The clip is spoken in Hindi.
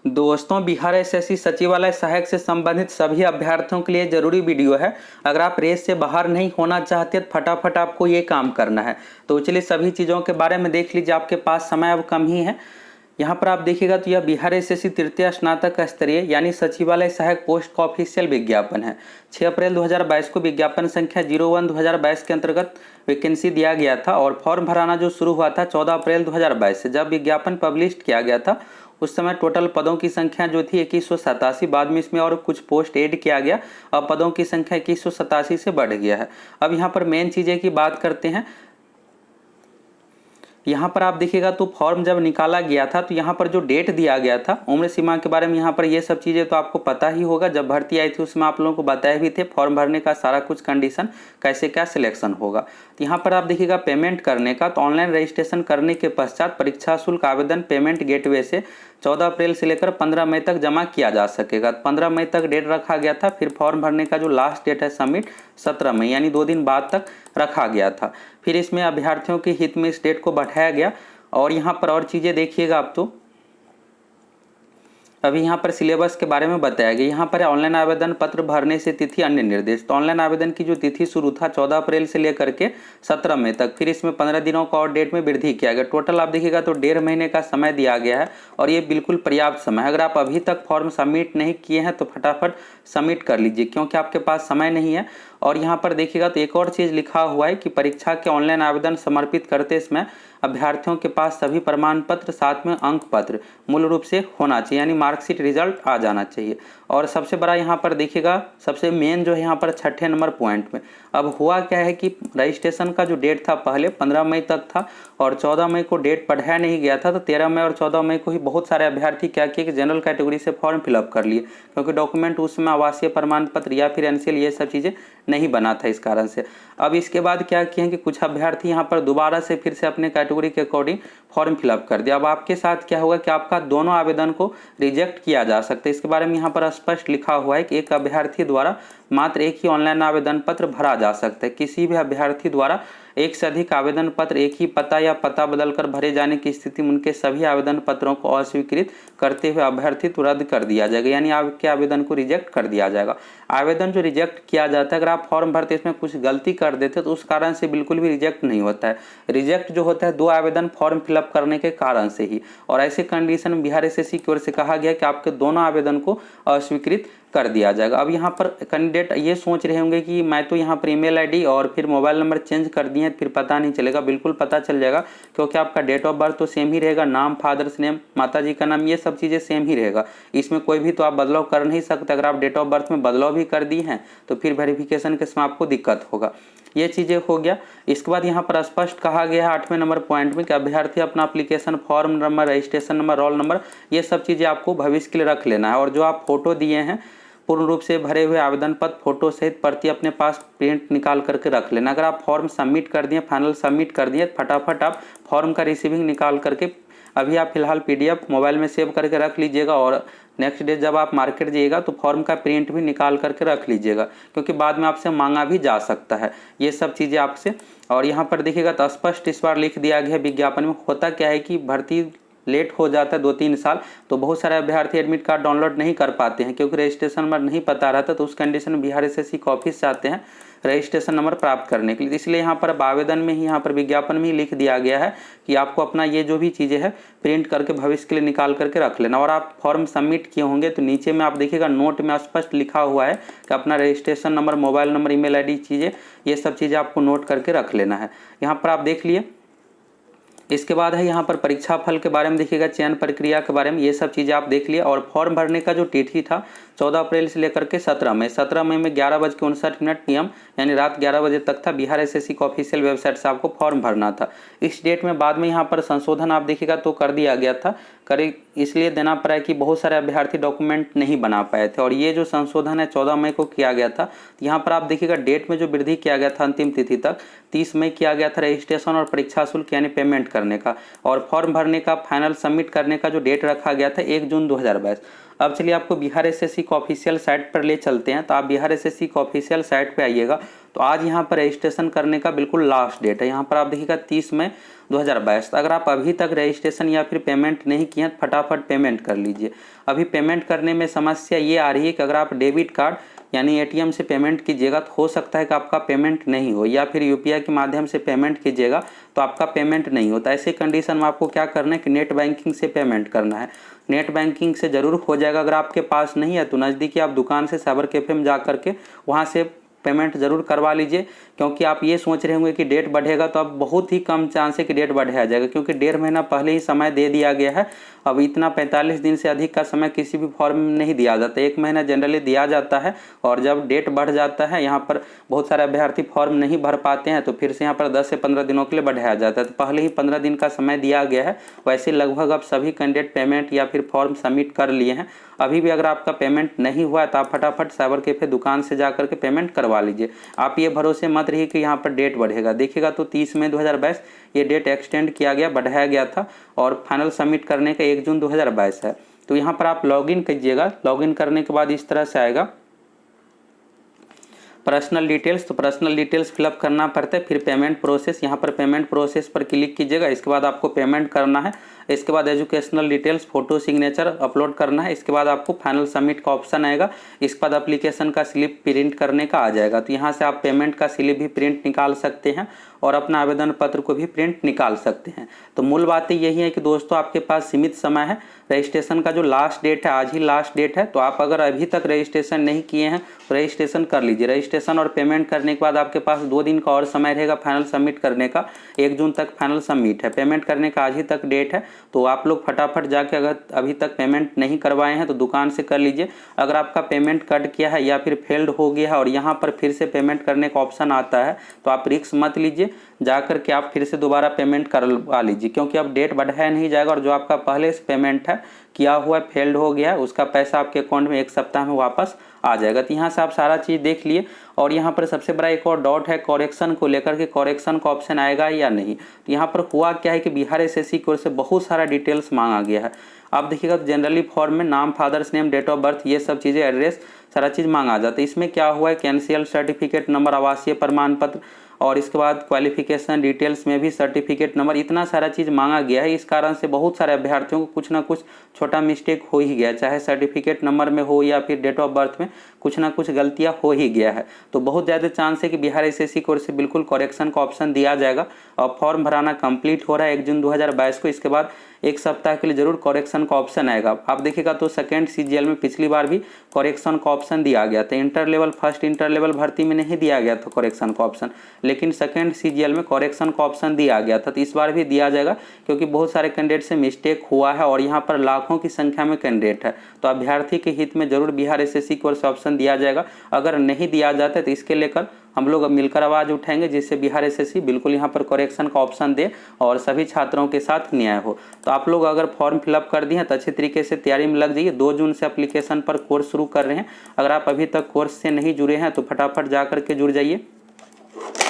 दोस्तों, बिहार एसएससी सचिवालय सहायक से संबंधित सभी अभ्यर्थियों के लिए जरूरी वीडियो है। अगर आप रेस से बाहर नहीं होना चाहते तो फटाफट आपको ये काम करना है। तो चलिए सभी चीज़ों के बारे में देख लीजिए, आपके पास समय अब कम ही है। यहाँ पर आप देखिएगा तो यह बिहार एसएससी तृतीय स्नातक स्तरीय यानी सचिवालय सहायक पोस्ट का ऑफिशियल विज्ञापन है। 6 अप्रैल 2022 को विज्ञापन संख्या 01/2022 के अंतर्गत वैकेंसी दिया गया था और फॉर्म भराना जो शुरू हुआ था 14 अप्रैल 2022 से। जब विज्ञापन पब्लिश किया गया था उस समय टोटल पदों की संख्या जो थी 2187। बाद में इसमें और कुछ पोस्ट ऐड किया गया। अब पदों की संख्या 2187 से बढ़ गया है। अब यहाँ पर मेन चीज़ें की बात करते हैं। यहाँ पर आप देखिएगा तो फॉर्म जब निकाला गया था तो यहाँ पर जो डेट दिया गया था, उम्र सीमा के बारे में यहाँ पर ये सब चीज़ें तो आपको पता ही होगा। जब भर्ती आई थी उसमें आप लोगों को बताए भी थे फॉर्म भरने का सारा कुछ कंडीशन, कैसे क्या सिलेक्शन होगा। तो यहाँ पर आप देखिएगा पेमेंट करने का, तो ऑनलाइन रजिस्ट्रेशन करने के पश्चात परीक्षा शुल्क आवेदन पेमेंट गेटवे से 14 अप्रैल से लेकर 15 मई तक जमा किया जा सकेगा। 15 मई तक डेट रखा गया था। फिर फॉर्म भरने का जो लास्ट डेट है सबमिट 17 मई यानी 2 दिन बाद तक रखा गया था। फिर इसमें अभ्यर्थियों के हित में इस डेट को बढ़ाया गया। और यहाँ पर और चीज़ें देखिएगा आप, तो अभी यहाँ पर सिलेबस के बारे में बताया गया। यहाँ पर ऑनलाइन आवेदन पत्र भरने से तिथि अन्य निर्देश। तो ऑनलाइन आवेदन की जो तिथि शुरू था 14 अप्रैल से लेकर के 17 मई तक, फिर इसमें 15 दिनों का और डेट में वृद्धि किया गया। टोटल आप देखिएगा तो 1.5 महीने का समय दिया गया है और ये बिल्कुल पर्याप्त समय है। अगर आप अभी तक फॉर्म सबमिट नहीं किए हैं तो फटाफट सबमिट कर लीजिए, क्योंकि आपके पास समय नहीं है। और यहाँ पर देखिएगा तो एक और चीज़ लिखा हुआ है कि परीक्षा के ऑनलाइन आवेदन समर्पित करते समय अभ्यर्थियों के पास सभी प्रमाण पत्र, साथ में अंक पत्र मूल रूप से होना चाहिए, यानी मार्कशीट रिजल्ट आ जाना चाहिए। और सबसे बड़ा यहाँ पर देखिएगा, सबसे मेन जो है यहाँ पर 6ठे नंबर पॉइंट में अब हुआ क्या है कि रजिस्ट्रेशन का जो डेट था पहले 15 मई तक था और 14 मई को डेट बढ़ाया नहीं गया था। तो 13 मई और 14 मई को ही बहुत सारे अभ्यर्थी क्या किए कि जनरल कैटेगरी से फॉर्म फिलअप कर लिए, क्योंकि डॉक्यूमेंट उसमें आवासीय प्रमाण पत्र या फिर एनसीएल ये सब चीज़ें नहीं बना था, इस कारण से। अब इसके बाद क्या किए कि कुछ अभ्यर्थी यहाँ पर दोबारा से फिर से अपने कैटेगरी के अकॉर्डिंग फॉर्म फिलअप कर दिया। अब आपके साथ क्या होगा कि आपका दोनों आवेदन को रिजेक्ट किया जा सकता है। इसके बारे में यहाँ पर स्पष्ट लिखा हुआ है कि एक अभ्यर्थी द्वारा मात्र एक ही ऑनलाइन आवेदन पत्र भरा जा सकता है। किसी भी अभ्यर्थी द्वारा एक से अधिक आवेदन पत्र एक ही पता या पता बदलकर भरे जाने की स्थिति में उनके सभी आवेदन पत्रों को अस्वीकृत करते हुए अभ्यर्थित्व रद्द कर दिया जाएगा, यानी आपके आवेदन को रिजेक्ट कर दिया जाएगा। आवेदन जो रिजेक्ट किया जाता है, अगर आप फॉर्म भरते इसमें कुछ गलती कर देते तो उस कारण से बिल्कुल भी रिजेक्ट नहीं होता है। रिजेक्ट जो होता है 2 आवेदन फॉर्म फिलअप करने के कारण से ही। और ऐसे कंडीशन में बिहार एसएससी की ओर से कहा गया कि आपके दोनों आवेदन को अस्वीकृत कर दिया जाएगा। अब यहाँ पर कैंडिडेट ये सोच रहे होंगे कि मैं तो यहाँ पर ईमेल आईडी और फिर मोबाइल नंबर चेंज कर दिए फिर पता नहीं चलेगा। बिल्कुल पता चल जाएगा, क्योंकि आपका डेट ऑफ बर्थ तो सेम ही रहेगा, नाम, फादर्स नेम, माता जी का नाम, ये सब चीज़ें सेम ही रहेगा। इसमें कोई भी तो आप बदलाव कर नहीं सकते। अगर आप डेट ऑफ बर्थ में बदलाव भी कर दिए हैं तो फिर वेरिफिकेशन के समय आपको दिक्कत होगा। ये चीज़ें हो गया। इसके बाद यहाँ पर स्पष्ट कहा गया है 8वें नंबर पॉइंट में कि अभ्यर्थी अपना application form number, registration number, roll number, ये सब चीज़ें आपको भविष्य के लिए रख लेना है। और जो आप फोटो दिए हैं पूर्ण रूप से भरे हुए आवेदन पत्र फोटो सहित प्रति अपने पास प्रिंट निकाल करके रख लेना। अगर आप फॉर्म सबमिट कर दिए, फाइनल सबमिट कर दिए, फटाफट आप फॉर्म का रिसीविंग निकाल करके अभी आप फिलहाल पीडीएफ मोबाइल में सेव करके रख लीजिएगा। और नेक्स्ट डे जब आप मार्केट जाइएगा तो फॉर्म का प्रिंट भी निकाल करके रख लीजिएगा, क्योंकि बाद में आपसे मांगा भी जा सकता है ये सब चीज़ें आपसे। और यहाँ पर देखिएगा तो स्पष्ट इस बार लिख दिया गया विज्ञापन में। होता क्या है कि भर्ती लेट हो जाता है 2-3 साल, तो बहुत सारे अभ्यर्थी एडमिट कार्ड डाउनलोड नहीं कर पाते हैं, क्योंकि रजिस्ट्रेशन नंबर नहीं पता रहता। तो उस कंडीशन में बिहार एसएससी के ऑफिस से आते हैं रजिस्ट्रेशन नंबर प्राप्त करने के लिए। इसलिए यहाँ पर आवेदन में ही, यहाँ पर विज्ञापन में ही लिख दिया गया है कि आपको अपना ये जो भी चीज़ें हैं प्रिंट करके भविष्य के लिए निकाल करके रख लेना। और आप फॉर्म सबमिट किए होंगे तो नीचे में आप देखिएगा नोट में स्पष्ट लिखा हुआ है कि अपना registration number, mobile number, email ID चीज़ें, ये सब चीज़ें आपको नोट करके रख लेना है। यहाँ पर आप देख लिए। इसके बाद है यहाँ पर परीक्षा फल के बारे में देखिएगा, चयन प्रक्रिया के बारे में, ये सब चीज़ें आप देख लिए। और फॉर्म भरने का जो तिथि था 14 अप्रैल से लेकर के 17 मई, 17 मई में 11:59 PM यानी रात 11 बजे तक था। बिहार एसएससी को ऑफिशियल वेबसाइट से आपको फॉर्म भरना था। इस डेट में बाद में यहाँ पर संशोधन आप देखिएगा तो कर दिया गया था। करे इसलिए देना पड़ा है कि बहुत सारे अभ्यर्थी डॉक्यूमेंट नहीं बना पाए थे, और ये जो संशोधन है 14 मई को किया गया था। यहाँ पर आप देखिएगा डेट में जो वृद्धि किया गया था अंतिम तिथि तक 30 मई किया गया था रजिस्ट्रेशन और परीक्षा शुल्क यानी पेमेंट करने का। और फॉर्म भरने का फाइनल सबमिट करने का जो डेट रखा गया था 1 जून 2022। अब चलिए आपको बिहार एसएससी को ऑफिशियल साइट पर ले चलते हैं। तो आप बिहार एसएससी को ऑफिशियल साइट पे आइएगा तो आज यहाँ पर रजिस्ट्रेशन करने का बिल्कुल लास्ट डेट है। यहाँ पर आप देखिएगा 30 मई 2022। अगर आप अभी तक रजिस्ट्रेशन या फिर पेमेंट नहीं किए हैं, फटाफट पेमेंट कर लीजिए। अभी पेमेंट करने में समस्या ये आ रही है कि अगर आप डेबिट कार्ड यानी एटीएम से पेमेंट कीजिएगा तो हो सकता है कि आपका पेमेंट नहीं हो, या फिर यूपीआई के माध्यम से पेमेंट कीजिएगा तो आपका पेमेंट नहीं होता। ऐसे कंडीशन में आपको क्या करना है कि नेट बैंकिंग से पेमेंट करना है। नेट बैंकिंग से ज़रूर हो जाएगा। अगर आपके पास नहीं है तो नज़दीकी आप दुकान से साइबर कैफे में जा करके वहाँ से पेमेंट ज़रूर करवा लीजिए, क्योंकि आप ये सोच रहे होंगे कि डेट बढ़ेगा तो अब बहुत ही कम चांस है कि डेट बढ़ाया जाएगा, क्योंकि 1.5 महीना पहले ही समय दे दिया गया है। अब इतना 45 दिन से अधिक का समय किसी भी फॉर्म में नहीं दिया जाता, 1 महीना जनरली दिया जाता है। और जब डेट बढ़ जाता है, यहाँ पर बहुत सारे अभ्यर्थी फॉर्म नहीं भर पाते हैं तो फिर से यहाँ पर 10 से 15 दिनों के लिए बढ़ाया जाता है। तो पहले ही 15 दिन का समय दिया गया है। वैसे लगभग अब सभी कैंडिडेट पेमेंट या फिर फॉर्म सबमिट कर लिए हैं। अभी भी अगर आपका पेमेंट नहीं हुआ है तो आप फटाफट साइबर कैफे दुकान से जा करके पेमेंट करवा लीजिए। आप ये भरोसे मत रहिए कि यहाँ पर डेट बढ़ेगा। देखिएगा तो 30 मई 2022 ये डेट एक्सटेंड किया गया, बढ़ाया गया था, और फाइनल सबमिट करने का 1 जून 2022 है। तो यहाँ पर आप लॉगिन कीजिएगा। लॉगिन करने के बाद इस तरह से आएगा पर्सनल डिटेल्स। तो पर्सनल डिटेल्स फिलअप करना पड़ता है। फिर पेमेंट प्रोसेस, यहाँ पर पेमेंट प्रोसेस पर क्लिक कीजिएगा। इसके बाद आपको पेमेंट करना है। इसके बाद educational details, photo, signature upload करना है। इसके बाद आपको फाइनल सबमिट का ऑप्शन आएगा। इसके बाद एप्लीकेशन का स्लिप प्रिंट करने का आ जाएगा। तो यहाँ से आप पेमेंट का स्लिप भी प्रिंट निकाल सकते हैं और अपना आवेदन पत्र को भी प्रिंट निकाल सकते हैं। तो मूल बातें यही है कि दोस्तों आपके पास सीमित समय है। रजिस्ट्रेशन का जो लास्ट डेट है आज ही लास्ट डेट है। तो आप अगर अभी तक रजिस्ट्रेशन नहीं किए हैं तो रजिस्ट्रेशन कर लीजिए। रजिस्ट्रेशन और पेमेंट करने के बाद आपके पास 2 दिन का और समय रहेगा फाइनल सबमिट करने का। 1 जून तक फाइनल सबमिट है। पेमेंट करने का आज ही तक डेट है। तो आप लोग फटाफट जाके अगर अभी तक पेमेंट नहीं करवाए हैं तो दुकान से कर लीजिए। अगर आपका पेमेंट कट किया है या फिर फेल्ड हो गया है और यहाँ पर फिर से पेमेंट करने का ऑप्शन आता है तो आप रिस्क मत लीजिए। जाकर के आप फिर से दोबारा पेमेंट करवा लीजिए, क्योंकि अब डेट बढ़ाया नहीं जाएगा और जो आपका पहले से पेमेंट है किया हुआ फेल्ड हो गया है उसका पैसा आपके अकाउंट में 1 सप्ताह में वापस आ जाएगा। तो यहाँ से आप सारा चीज़ देख लिए। और यहाँ पर सबसे बड़ा एक और डाउट है कॉरेक्शन को लेकर के, कॉरेक्शन का ऑप्शन आएगा या नहीं। तो यहाँ पर हुआ क्या है कि बिहार एसएससी की ओर से बहुत सारा डिटेल्स मांगा गया है। आप देखिएगा तो जनरली फॉर्म में नाम, father's name, date of birth, ये सब चीज़ें, एड्रेस, सारा चीज़ मांगा जाता है। इसमें क्या हुआ है कि एनसीएल सर्टिफिकेट नंबर, आवासीय प्रमाण पत्र और इसके बाद क्वालिफिकेशन डिटेल्स में भी सर्टिफिकेट नंबर, इतना सारा चीज़ मांगा गया है। इस कारण से बहुत सारे अभ्यर्थियों को कुछ ना कुछ छोटा मिस्टेक हो ही गया, चाहे सर्टिफिकेट नंबर में हो या फिर डेट ऑफ बर्थ में कुछ ना कुछ गलतियां हो ही गया है। तो बहुत ज़्यादा चांस है कि बिहार एसएससी की ओर से बिल्कुल करेक्शन का ऑप्शन दिया जाएगा। और फॉर्म भराना कंप्लीट हो रहा है 1 जून 2022 को। इसके बाद 1 सप्ताह के लिए जरूर करेक्शन का ऑप्शन आएगा। आप देखिएगा तो सेकेंड सीजीएल में पिछली बार भी करेक्शन का ऑप्शन दिया गया था। Inter level, first inter level भर्ती में नहीं दिया गया था करेक्शन का ऑप्शन, लेकिन सेकेंड सीजीएल में करेक्शन का ऑप्शन दिया गया था। तो इस बार भी दिया जाएगा, क्योंकि बहुत सारे कैंडिडेट से मिस्टेक हुआ है और यहाँ पर लाखों की संख्या में कैंडिडेट है। तो अभ्यर्थी के हित में जरूर बिहार एसएससी की ओर से ऑप्शन दिया जाएगा। अगर नहीं दिया जाता है तो इसके लेकर हम लोग अब मिलकर आवाज़ उठाएंगे, जिससे बिहार एसएससी बिल्कुल यहाँ पर करेक्शन का ऑप्शन दे और सभी छात्रों के साथ न्याय हो। तो आप लोग अगर फॉर्म फिलअप कर दिए हैं तो अच्छे तरीके से तैयारी में लग जाइए। 2 जून से एप्लीकेशन पर कोर्स शुरू कर रहे हैं। अगर आप अभी तक कोर्स से नहीं जुड़े हैं तो फटाफट जा करके जुड़ जाइए।